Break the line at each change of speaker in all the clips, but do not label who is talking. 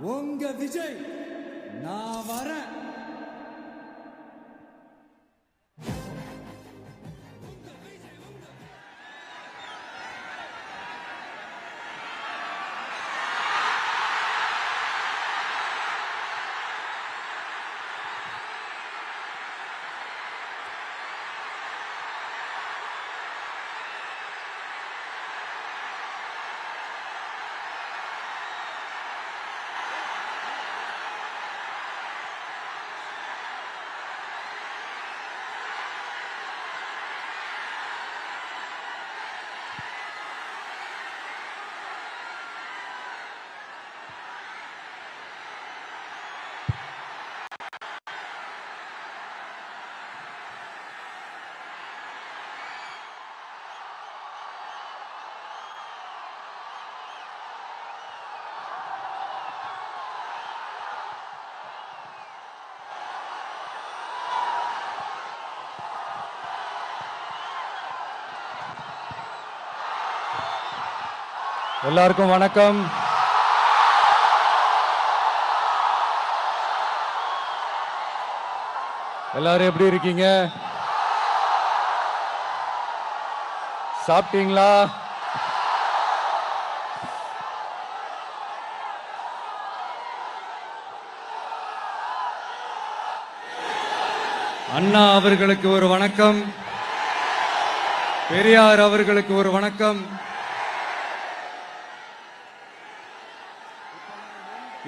உங்க விஜய் நான் வரேன்.
எல்லாருக்கும் வணக்கம். எல்லாரும் எப்படி இருக்கீங்க? சாப்பிட்டீங்களா? அண்ணா அவர்களுக்கு ஒரு வணக்கம், பெரியார் அவர்களுக்கு ஒரு வணக்கம்.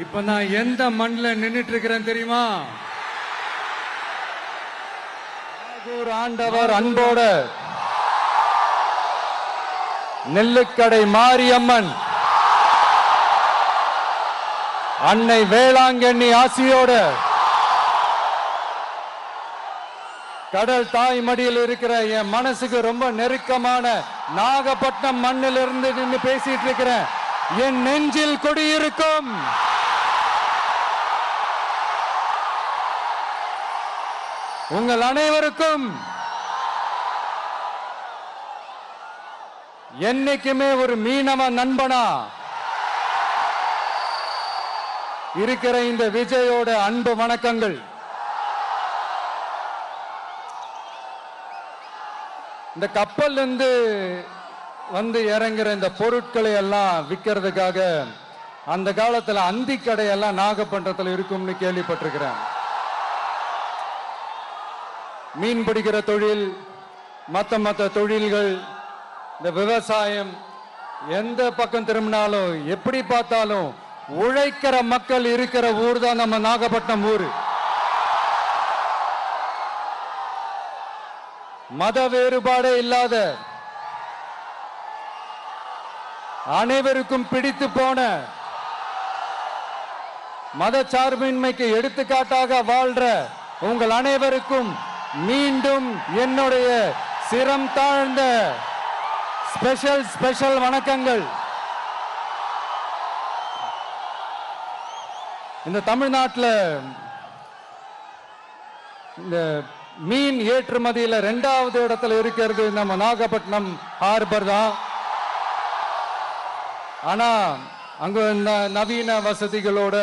இப்ப நான் எந்த மண்ணில் நின்னுட்டு இருக்கிறேன் தெரியுமா? ஆண்டவர் அன்போட நெல்லுக்கடை மாரியம்மன் அன்னை வேளாங்கண்ணி ஆசியோட கடல் தாய் மடியில் இருக்கிற என் மனசுக்கு ரொம்ப நெருக்கமான நாகப்பட்டினம் மண்ணில் இருந்து நின்று பேசிட்டு இருக்கிறேன். என் நெஞ்சில் குடியிருக்கும் உங்கள் அனைவருக்கும் என்னைக்குமே ஒரு மீனவ நண்பனா இருக்கிற இந்த விஜயோட அன்பு வணக்கங்கள். இந்த கப்பல் இருந்து வந்து இறங்குற இந்த பொருட்களை எல்லாம் விற்கிறதுக்காக அந்த காலத்துல அந்தி கடையெல்லாம் நாகப்பட்டினத்தில் இருக்கும்னு கேள்விப்பட்டிருக்கிறேன். மீன் பிடிக்கிற தொழில், மற்ற தொழில்கள், இந்த விவசாயம், எந்த பக்கம் திரும்பினாலும் எப்படி பார்த்தாலும் உழைக்கிற மக்கள் இருக்கிற ஊர் தான் நம்ம நாகப்பட்டினம் ஊர். மத வேறுபாடே இல்லாத அனைவருக்கும் பிடித்து போன மத சார்பின்மைக்கு எடுத்துக்காட்டாக வாழ்ற உங்கள் அனைவருக்கும் மீண்டும் என்னுடைய சிரம் தாழ்ந்த ஸ்பெஷல் வணக்கங்கள். இந்த தமிழ்நாட்டில் இந்த மீன் ஏற்றுமதியில் 2வது இடத்துல இருக்கிறது நம்ம நாகப்பட்டினம் ஹார்பர் தான். ஆனா அங்க நவீன வசதிகளோட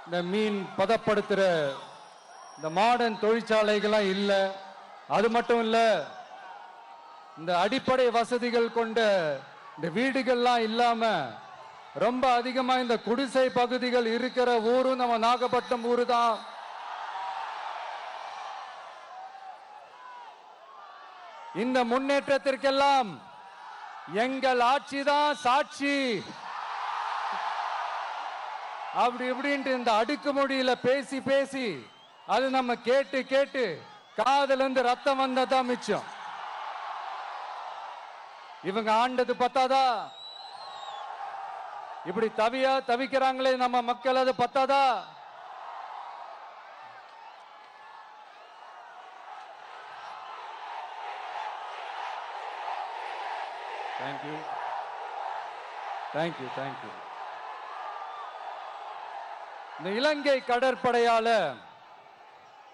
இந்த மீன் பதப்படுத்துற இந்த மாடர்ன் தொழிற்சாலைகள்லாம் இல்லை. அது மட்டும் இல்ல, இந்த அடிப்படை வசதிகள் கொண்ட இந்த வீடுகள்லாம் இல்லாம ரொம்ப அதிகமா இந்த குடிசை பகுதிகள் இருக்கிற ஊரும் நம்ம நாகப்பட்டினம் ஊரு தான். இந்த முன்னேற்றத்திற்கெல்லாம் எங்கள் ஆட்சி தான் சாட்சி. அப்படி இப்படின்ட்டு இந்த அடுக்குமொழியில பேசி அது நம்ம கேட்டு காதுல இருந்து ரத்தம் வந்ததான் மிச்சம். இவங்க ஆண்டது பத்தாதா? இப்படி தவிக்கிறாங்களே நம்ம மக்கள், அது பத்தாதா? தேங்க்யூ. இந்த இலங்கை கடற்படையால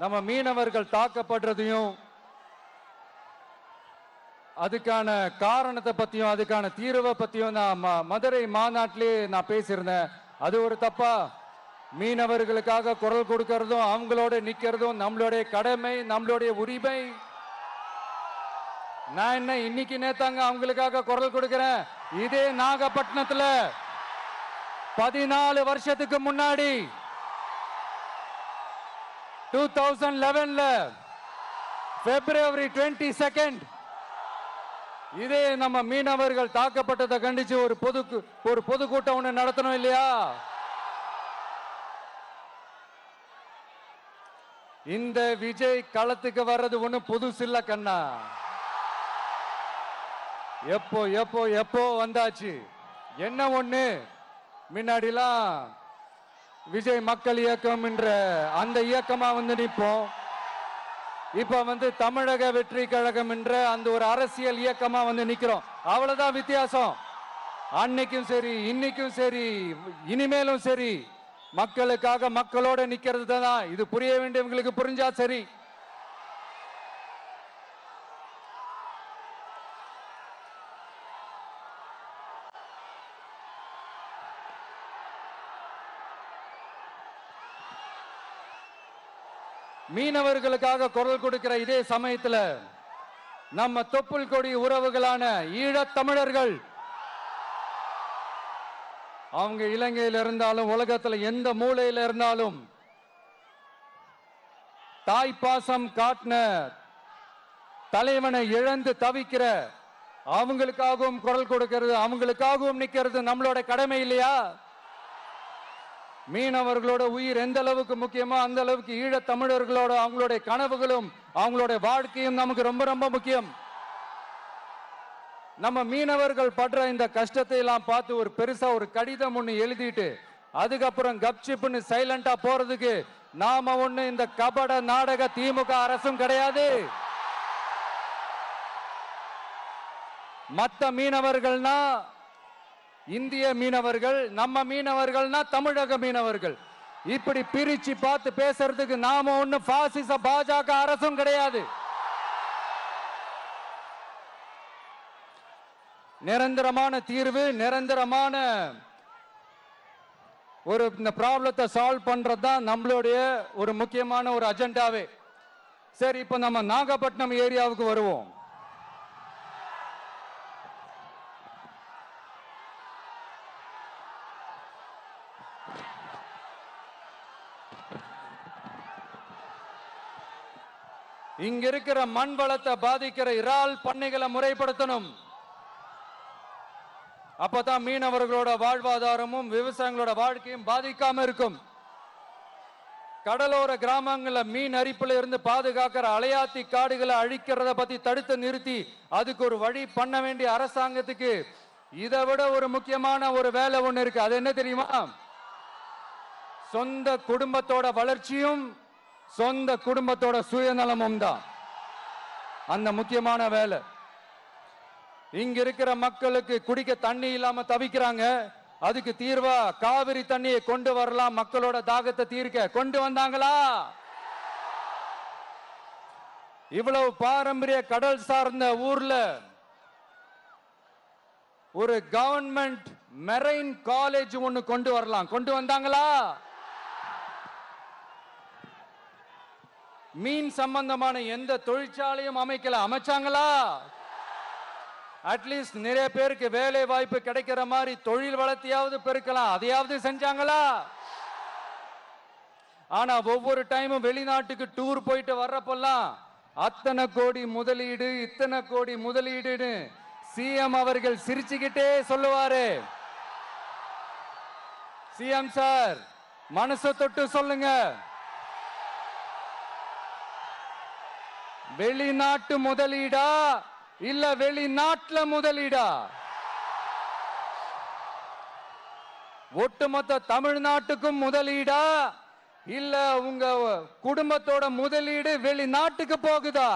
நம்ம மீனவர்கள் தாக்கப்படுறதையும் அதுக்கான காரணத்தை பத்தியும் அதுக்கான தீர்வை பத்தியும் நான் மதுரை மாநாட்டிலே நான் பேசியிருந்தேன். அது ஒரு தப்பா? மீனவர்களுக்காக குரல் கொடுக்கறதும் அவங்களோட நிக்கிறதும் நம்மளுடைய கடமை, நம்மளுடைய உரிமை. நான் என்ன இன்னைக்கு நேத்தாங்க அவங்களுக்காக குரல் கொடுக்கிறேன். இதே நாகப்பட்டினத்துல 14 வருஷத்துக்கு முன்னாடி 2011 February 22 இதே நம்ம மீனவர்கள் தாக்கப்பட்டதை கண்டிச்சு ஒரு பொதுக்கூட்டம் ஒண்ணு நடத்தணும் இல்லையா? இந்த விஜய் களத்துக்கு வர்றது ஒண்ணு புதுசு இல்ல கண்ணா. எப்போ எப்போ எப்போ வந்தாச்சு. என்ன ஒண்ணு, முன்னாடிலாம் விஜய் மக்கள் இயக்கம் என்ற அந்த இயக்கமா நிற்போம். இப்ப தமிழக வெற்றி கழகம் என்ற அந்த ஒரு அரசியல் இயக்கமா நிக்கிறோம். அவ்வளவுதான் வித்தியாசம். அன்னைக்கும் சரி, இன்னைக்கும் சரி, இனிமேலும் சரி, மக்களுக்காக மக்களோட நிக்கிறது தான். இது புரிய வேண்டியவங்களுக்கு புரிஞ்சா சரி. மீனவர்களுக்காக குரல் கொடுக்கிற இதே சமயத்துல நம்ம தொப்புள் கொடி உறவுகளான ஈழத் தமிழர்கள், அவங்க இலங்கையில் இருந்தாலும் உலகத்துல எந்த மூலையில இருந்தாலும் தாய்ப்பாசம் காட்டின தலைவனை இழந்து தவிக்கிற அவங்களுக்காகவும் குரல் கொடுக்கிறது, அவங்களுக்காகவும் நிக்கிறது நம்மளோட கடமை இல்லையா? மீனவர்களோட உயிர் எந்த அளவுக்கு முக்கியமோ அந்த அளவுக்கு ஈழத் தமிழர்களோட அவங்களுடைய கனவுகளும் அவங்களுடைய வாழ்க்கையும் நமக்கு ரொம்ப ரொம்ப முக்கியம். நம்ம மீனவர்கள் படுற இந்த கஷ்டத்தை எல்லாம் பார்த்து ஒரு பெருசா ஒரு கடிதம் ஒண்ணு எழுதிட்டு அதுக்கப்புறம் கப்சிப்னு சைலண்டா போறதுக்கு நாம ஒண்ணு இந்த கபட நாடக திமுக அரசும் கிடையாது. மத்த மீனவர்கள்னா இந்திய மீனவர்கள், நம்ம மீனவர்கள்னா தமிழக மீனவர்கள். இப்படி பிரிச்சு பார்த்து பேசுறதுக்கு நாம ஒண்ணு பாசிச பாஜக அரசும் கிடையாது. நிரந்தரமான தீர்வு, நிரந்தரமான ஒரு இந்த ப்ராப்ளத்தை சால்வ் பண்றதுதான் நம்மளுடைய ஒரு முக்கியமான ஒரு அஜெண்டாவே. சரி, இப்ப நம்ம நாகப்பட்டினம் ஏரியாவுக்கு வருவோம். இங்க இருக்கிற மண் வளத்தை பாதிக்கிற இறால் பண்ணைகளை முறைப்படுத்தணும். அப்பதான் மீனவர்களோட வாழ்வாதாரமும் விவசாயிகளோட வாழ்க்கையும் பாதிக்காம இருக்கும். கடலோர கிராமங்கள்ல மீன் அரிப்புல இருந்து பாதுகாக்கிற அலையாத்தி காடுகளை அழிக்கிறத பத்தி தடுத்து நிறுத்தி அதுக்கு ஒரு வழி பண்ண வேண்டிய அரசாங்கத்துக்கு இதை விட ஒரு முக்கியமான ஒரு வேலை ஒண்ணு இருக்கு. அது என்ன தெரியுமா? சொந்த குடும்பத்தோட வளர்ச்சியும் சொந்த குடும்பத்தோட சுயநலமும் தான் அந்த முக்கியமான வேலை. இங்க இருக்கிற மக்களுக்கு குடிக்க தண்ணி இல்லாம தவிக்கிறாங்க. அதுக்கு தீர்வா காவிரி தண்ணியை கொண்டு வரலாம், மக்களோட தாகத்தை தீர்க்க. கொண்டு வந்தாங்களா? இவ்வளவு பாரம்பரிய கடல் சார்ந்த ஊர்ல ஒரு கவர்மெண்ட் மெரைன் காலேஜ் ஒன்னு கொண்டு வரலாம். கொண்டு வந்தாங்களா? மீன் சம்பந்தமான எந்த தொழிற்சாலையும் அமைக்கல. அமைச்சாங்களா? அட்லீஸ்ட் நிறைய பேருக்கு வேலை வாய்ப்பு கிடைக்கிற மாதிரி தொழில் வளர்த்தியாவது பெருக்கலாம். அதையாவது செஞ்சாங்களா? ஆனா ஒவ்வொரு டைமும் வெளிநாட்டுக்கு டூர் போயிட்டு வர்றப்பெல்லாம் அத்தனை கோடி முதலீடு, இத்தனை கோடி முதலீடுன்னு சிஎம் அவர்கள் சிரிச்சுக்கிட்டே சொல்லுவாரு. சிஎம் சார், மனசை தொட்டு சொல்லுங்க, வெளிநாட்டு முதலீடா இல்ல வெளிநாட்டுல முதலீடா? ஒட்டுமொத்த தமிழ்நாட்டுக்கும் முதலீடா இல்ல உங்க குடும்பத்தோட முதலீடு வெளிநாட்டுக்கு போகுதா?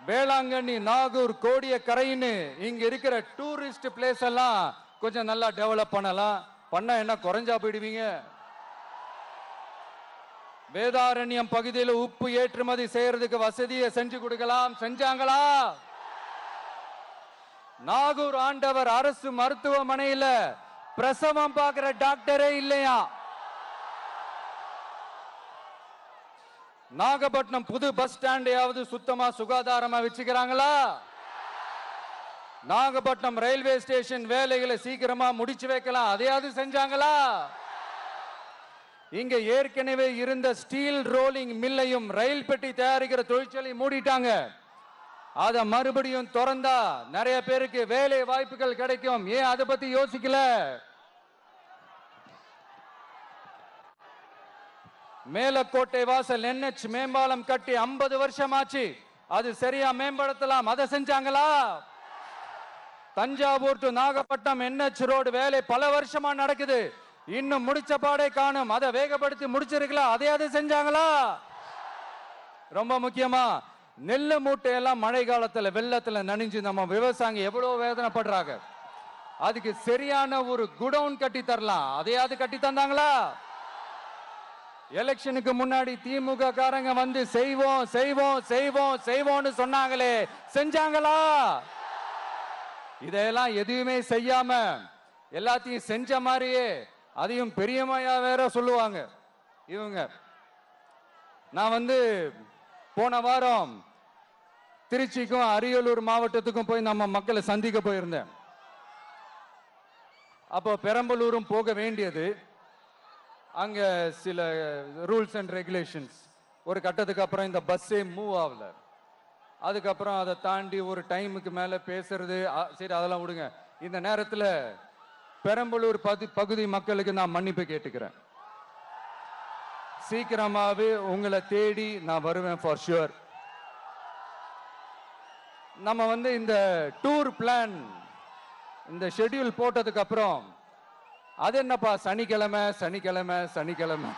வேளாங்கண்ணி, நாகூர், கோடியக்கரைன்னு இங்க இருக்கிற டூரிஸ்ட் பிளேஸ் எல்லாம் கொஞ்சம் நல்லா டெவலப் பண்ணலாம். பண்ண என்ன குறைஞ்சா போயிடுவீங்க? வேதாரண்யம் பகுதியில் உப்பு ஏற்றுமதி செய்யறதுக்கு வசதியை செஞ்சு கொடுக்கலாம். செஞ்சாங்களா? நாகூர் ஆண்டவர் அரசு மருத்துவமனையில பிரசவம் பார்க்கிற டாக்டரே இல்லையா? நாகப்பட்டினம் புது பஸ் ஸ்டாண்டையாவது சுத்தமா சுகாதாரமா வச்சுக்கிறாங்களா? நாகப்பட்டினம் ரயில்வே ஸ்டேஷன் வேலைகளை சீக்கிரமா முடிச்சு வைக்கலாம், அதையாவது செஞ்சாங்களா? இங்க ஏற்கனவே இருந்த ஸ்டீல் ரோலிங் மில்லையும் ரயில் பெட்டி தயாரிக்கிற தொழிற்சாலை மூடிட்டாங்க. அத மறுபடியும் திறந்தா நிறைய பேருக்கு வேலை வாய்ப்புகள் கிடைக்கும். ஏன் அதை பத்தி யோசிக்கல? மேலக்கோட்டை வாசல் NH மேம்பாலம் கட்டி 50 வருஷம் ஆச்சு. அது சரியா மேம்படுத்தலாம், அதை செஞ்சாங்களா? Thanjavur to Nagapattinam NH road வேலை பல வருஷமா நடக்குது, இன்னும் முடிச்ச பாடே காணும். அதை வேகப்படுத்தி முடிச்சிருக்கலாம், அதையாவது செஞ்சாங்களா? ரொம்ப முக்கியமா நெல்லு மூட்டையெல்லாம் மழை காலத்துல வெள்ளத்துல நனைஞ்சு நம்ம விவசாயிங்க எவ்வளவு வேதனைப்படுறாங்க. அதுக்கு சரியான ஒரு குடவுன் கட்டி தரலாம், அதையாவது கட்டி தந்தாங்களா? எலெக்ஷனுக்கு முன்னாடி திமுக காரங்க வந்து செய்வோம் செய்வோம் செய்வோம் செய்வோம்னு சொன்னாங்களே, செஞ்சாங்களா? இதெல்லாம் எதுவுமே செய்யாம எல்லாத்தையும் செஞ்ச மாதிரியே அதையும் பெரியமையா வேற சொல்லுவாங்க இவங்க. நான் வந்து போன வாரம் திருச்சிக்கும் அரியலூர் மாவட்டத்துக்கும் போய் நம்ம மக்களை சந்திக்க போயிருந்தேன். அப்போ பெரம்பலூரும் போக வேண்டியது. அங்க சில ரூல்ஸ் அண்ட் ரெகுலேஷன்ஸ், ஒரு கட்டத்துக்கு அப்புறம் இந்த பஸ்ஸே மூவ் ஆகல. அதுக்கப்புறம் அதை தாண்டி ஒரு டைமுக்கு மேல பேசுறது, சரி அதெல்லாம் விடுங்க. இந்த நேரத்தில் பெரம்பலூர் பகுதி மக்களுக்கு நான் மன்னிப்பு கேட்டுக்கிறேன். சீக்கிரமாவே உங்களை தேடி நான் வருவேன் ஃபார் ஷுவர். நம்ம வந்து இந்த டூர் பிளான் இந்த ஷெட்யூல் போட்டதுக்கு அப்புறம் அது என்னப்பா சனிக்கிழமை சனிக்கிழமை சனிக்கிழமை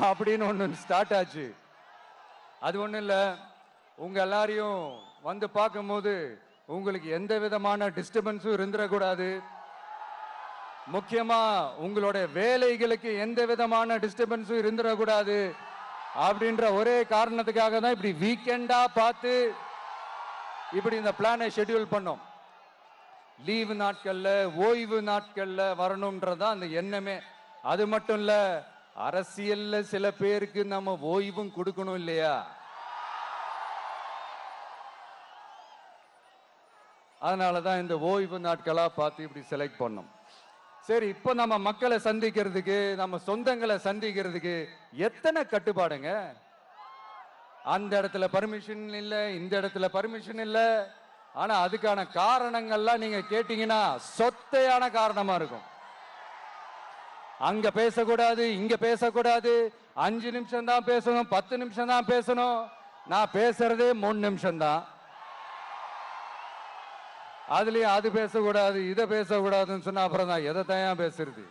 அப்படின்னு ஒன்று ஸ்டார்ட் ஆச்சு. அது ஒன்றும் இல்லை, உங்க எல்லாரையும் வந்து பார்க்கும்போது உங்களுக்கு எந்த விதமான டிஸ்டர்பன்ஸும் இருந்துடக்கூடாது. முக்கியமா உங்களுடைய வேலைகளுக்கு எந்த விதமான டிஸ்டர்பன்ஸும் இருந்துடக்கூடாது அப்படின்ற ஒரே காரணத்துக்காக தான் இப்படி வீக்கெண்டா பார்த்து இப்படி இந்த பிளானை ஷெட்யூல் பண்ணோம். லீவு நாட்கள்ல ஓய்வு நாட்கள்ல வரணும்ன்றதான் அந்த எண்ணமே. அது மட்டும் இல்ல, அரசியல்ல சில பேருக்கு நம்ம ஓய்வும் கொடுக்கணும் இல்லையா? அதனாலதான் இந்த ஓய்வு நாட்களா பார்த்து இப்படி செலக்ட் பண்ணோம். சரி, இப்போ நம்ம மக்களை சந்திக்கிறதுக்கு, நம்ம சொந்தங்களை சந்திக்கிறதுக்கு எத்தனை கட்டுப்பாடுங்க. அந்த இடத்துல பர்மிஷன் இல்ல, இந்த இடத்துல பர்மிஷன் இல்ல. ஆனா அதுக்கான காரணங்கள்லாம் நீங்க கேட்டீங்கன்னா சொத்தையான காரணமா இருக்கும். அங்க பேசக்கூடாது, இங்க பேசக்கூடாது, 5 நிமிஷம் தான் பேசணும், 10 நிமிஷம் தான் பேசணும். நான் பேசுறதே 3 நிமிஷம் தான். அதுலயும் அது பேசக்கூடாது, இதை பேசக்கூடாதுன்னு சொன்னா அப்புறம் தான் எதை தான் பேசுறது.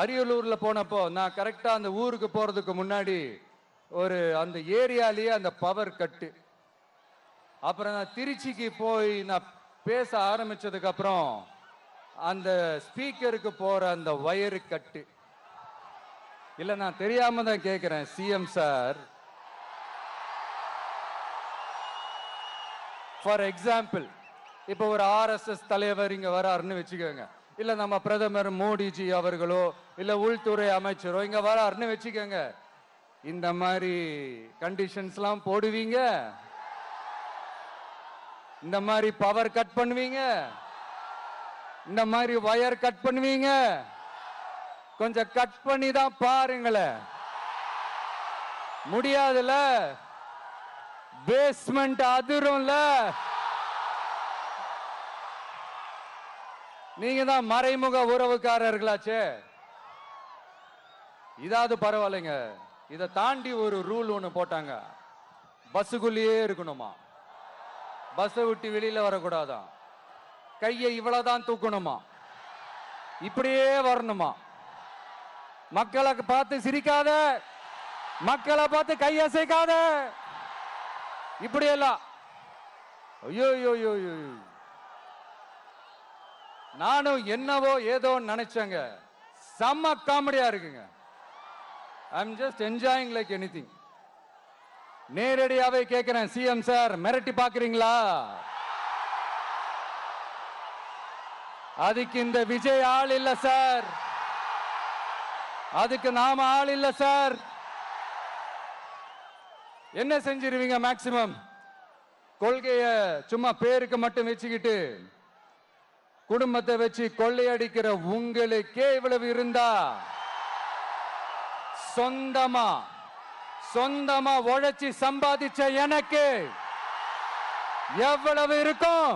அரியலூர்ல போனப்போ நான் கரெக்டா அந்த ஊருக்கு போறதுக்கு முன்னாடி ஒரு அந்த ஏரியாலேயே அந்த பவர் கட்டு. அப்புறம் நான் திருச்சிக்கு போய் நான் பேச ஆரம்பிச்சதுக்கு அப்புறம் அந்த ஸ்பீக்கருக்கு போற அந்த வயரு கட்டு. இல்ல நான் தெரியாம தான் கேட்கிறேன் சிஎம் சார். ஃபார் எக்ஸாம்பிள், இப்போ ஒரு RSS தலைவர் இங்க வராருன்னு வச்சுக்கோங்க, இல்ல நம்ம பிரதமர் மோடிஜி அவர்களோ இல்ல உள்துறை அமைச்சரோ இங்க வராருன்னு வச்சுக்கோங்க. இந்த மாதிரி கண்டிஷன்ஸ்லாம் போடுவீங்க, இந்த மாதிரி பவர் கட் பண்ணுவீங்க, இந்த மாதிரி வயர் கட் பண்ணுவீங்க. கொஞ்சம் கட் பண்ணி தான் பாருங்களேன். முடியாதுல, பேஸ்மெண்ட் அதிரும்ல. நீங்க தான் மறைமுக உறவுக்காரர்களாச்சே. இதாவது பரவாயில்லைங்க. இதை தாண்டி ஒரு ரூல் ஒண்ணு போட்டாங்க, பஸ்ஸுக்குள்ளேயே இருக்கணுமா, பஸ்ஸை விட்டு வெளியில வரக்கூடாதான், கையை இவ்வளவுதான் தூக்கணுமா, இப்படியே வரணுமா, மக்களை பார்த்து சிரிக்காத, மக்களை பார்த்து கையசைக்காத, இப்படியெல்லாம். ஐயோ ஐயோ ஐயோ, நானும் என்னவோ ஏதோ நினைச்சேங்க. செம்ம காமெடியா இருக்குங்க. I am just enjoying like anything. நேரடியாவே கேட்கிறேன், சிஎம் சார் மிரட்டி பாக்குறீங்களா? அதுக்கு இந்த விஜய் ஆள் இல்ல சார், அதுக்கு நாம ஆள் இல்ல சார். என்ன செஞ்சிருவீங்க? மேக்சிமம் கொள்கைய சும்மா பேருக்கு மட்டும் வச்சுக்கிட்டு குடும்பத்தை வச்சு கொள்ளையடிக்கிற உங்களுக்கே இவ்வளவு இருந்தா, சொந்தமா உழைச்சி சம்பாதிச்ச எனக்கு எவ்வளவு இருக்கும்?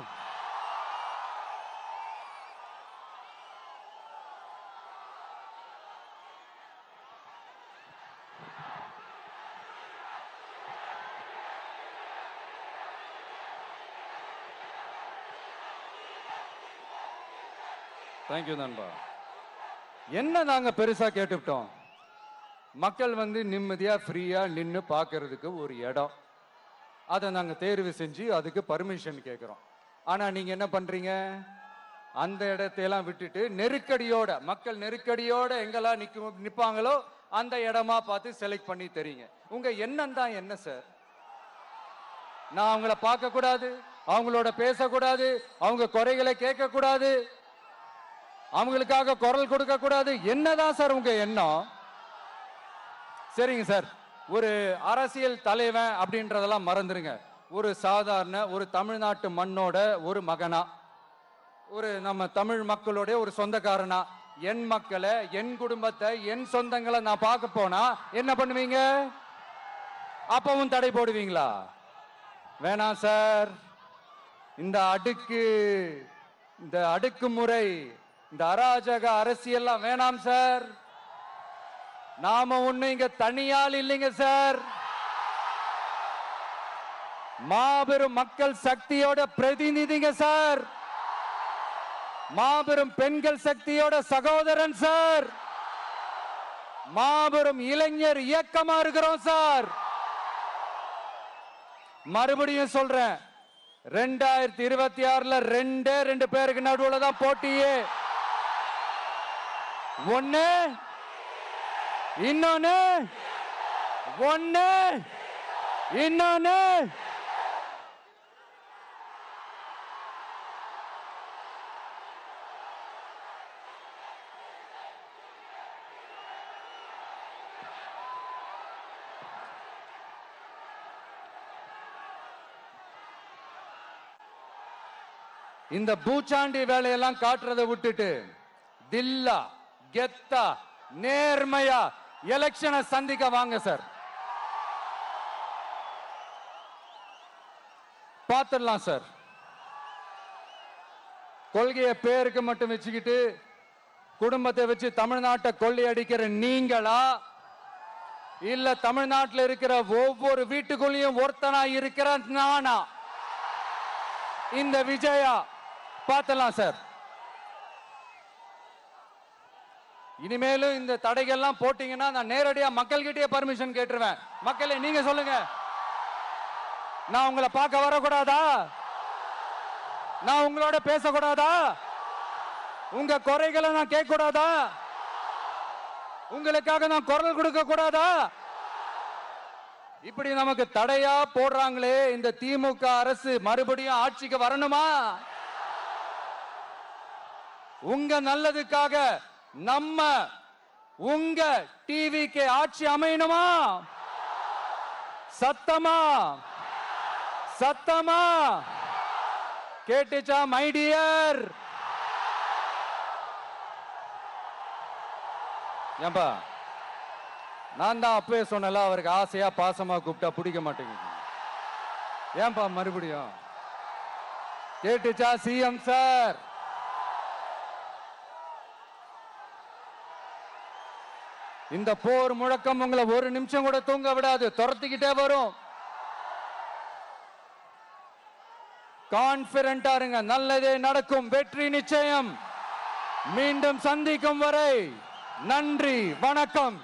தேங்க்யூ நண்பா. என்ன நாங்க பெருசா கேட்டுவிட்டோம்? மக்கள் நிம்மதியா ஃப்ரீயா நின்று பார்க்கறதுக்கு ஒரு இடம், அதை நாங்க தேர்வு செஞ்சு அதுக்கு பர்மிஷன் கேட்கிறோம். ஆனா நீங்க என்ன பண்றீங்க? அந்த இடத்தையெல்லாம் விட்டுட்டு நெருக்கடியோட, மக்கள் நெருக்கடியோட எங்கெல்லாம் நிப்பாங்களோ அந்த இடமா பார்த்து செலக்ட் பண்ணி தரீங்க. உங்க எண்ணம் தான் என்ன சார்? நான் அவங்கள பார்க்க கூடாது, அவங்களோட பேசக்கூடாது, அவங்க குறைகளை கேட்க கூடாது, அவங்களுக்காக குரல் கொடுக்க கூடாது, என்னதான் சார் உங்க எண்ணம்? சரிங்க சார், ஒரு அரசியல் தலைவன் அப்படின்றதெல்லாம் மறந்துருங்க. ஒரு சாதாரண ஒரு தமிழ்நாட்டு மண்ணோட ஒரு மகனா, ஒரு நம்ம தமிழ் மக்களோட ஒரு சொந்தக்காரனா, என் மக்களை, என் குடும்பத்தை, என் சொந்தங்களை நான் பார்க்க போனா என்ன பண்ணுவீங்க? அப்பவும் தடை போடுவீங்களா? வேணாம் சார். இந்த அடுக்குமுறை, இந்த அராஜக அரசியல்லாம் வேணாம் சார். நாம ஒண்ணு இங்க தனியால் இல்லைங்க சார், மாபெரும் மக்கள் சக்தியோட பிரதிநிதிங்க சார், மாபெரும் பெண்கள் சக்தியோட சகோதரன் சார், மாபெரும் இளைஞர் இயக்கமா இருக்கிறோம் சார். மறுபடியும் சொல்றேன், 2026 ரெண்டு பேருக்கு நடுவுல தான் போட்டியே. ஒண்ணு இன்னொன்னு இந்த பூச்சாண்டி வேலையெல்லாம் காட்டுறதை விட்டுட்டு தில்லா கெத்தா நேர்மையா எலெக்ஷனை சந்திக்க வாங்க சார். பார்த்துடலாம் சார். கொள்கையை பேருக்கு மட்டும் வச்சுக்கிட்டு குடும்பத்தை வச்சு தமிழ்நாட்டை கொள்ளையடிக்கிற நீங்களா, இல்ல தமிழ்நாட்டில் இருக்கிற ஒவ்வொரு வீட்டுக்குள்ளேயும் ஒருத்தனா இருக்கிற நானா, இந்த விஜயா? பார்த்துடலாம் சார். இனிமேலும் இந்த தடைகள்லாம் போட்டீங்கன்னா நான் நேரடியா மக்கள்கிட்டயே பர்மிஷன் கேட்டுருவேன். மக்களே நீங்க சொல்லுங்க, நான் உங்களை பார்க்க வரக்கூடாதா? நான் உங்களோட பேசக்கூடாதா? உங்க குறைகளை நான் கேட்க கூடாதா? உங்களுக்காக நான் குரல் கொடுக்க கூடாதா? இப்படி நமக்கு தடையா போடுறாங்களே, இந்த திமுக அரசு மறுபடியும் ஆட்சிக்கு வரணுமா? உங்க நல்லதுக்காக நம்ம உங்க டிவிக்கு ஆட்சி அமையணுமா? சத்தமா கேட்டுச்சா மை டியர்? ஏன்பா, நான் தான் அப்பவே சொன்னல, அவருக்கு ஆசையா பாசமா கூப்பிட்டா பிடிக்க மாட்டேங்குது. ஏன்பா மறுபடியும்? கேட்டுச்சா சிஎம் சார்? இந்த போர் முழக்கம் உங்களை ஒரு நிமிஷம் கூட தூங்க விடாது, துரத்திக்கிட்டே வரும். கான்பிடண்டா இருங்க, நல்லதே நடக்கும், வெற்றி நிச்சயம். மீண்டும் சந்திக்கும் வரை நன்றி, வணக்கம்.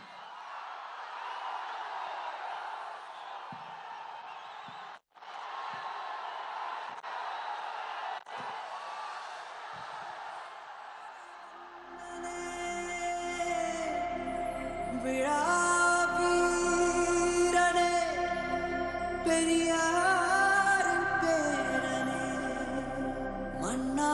பெரியாரின் பேரனே மன்னா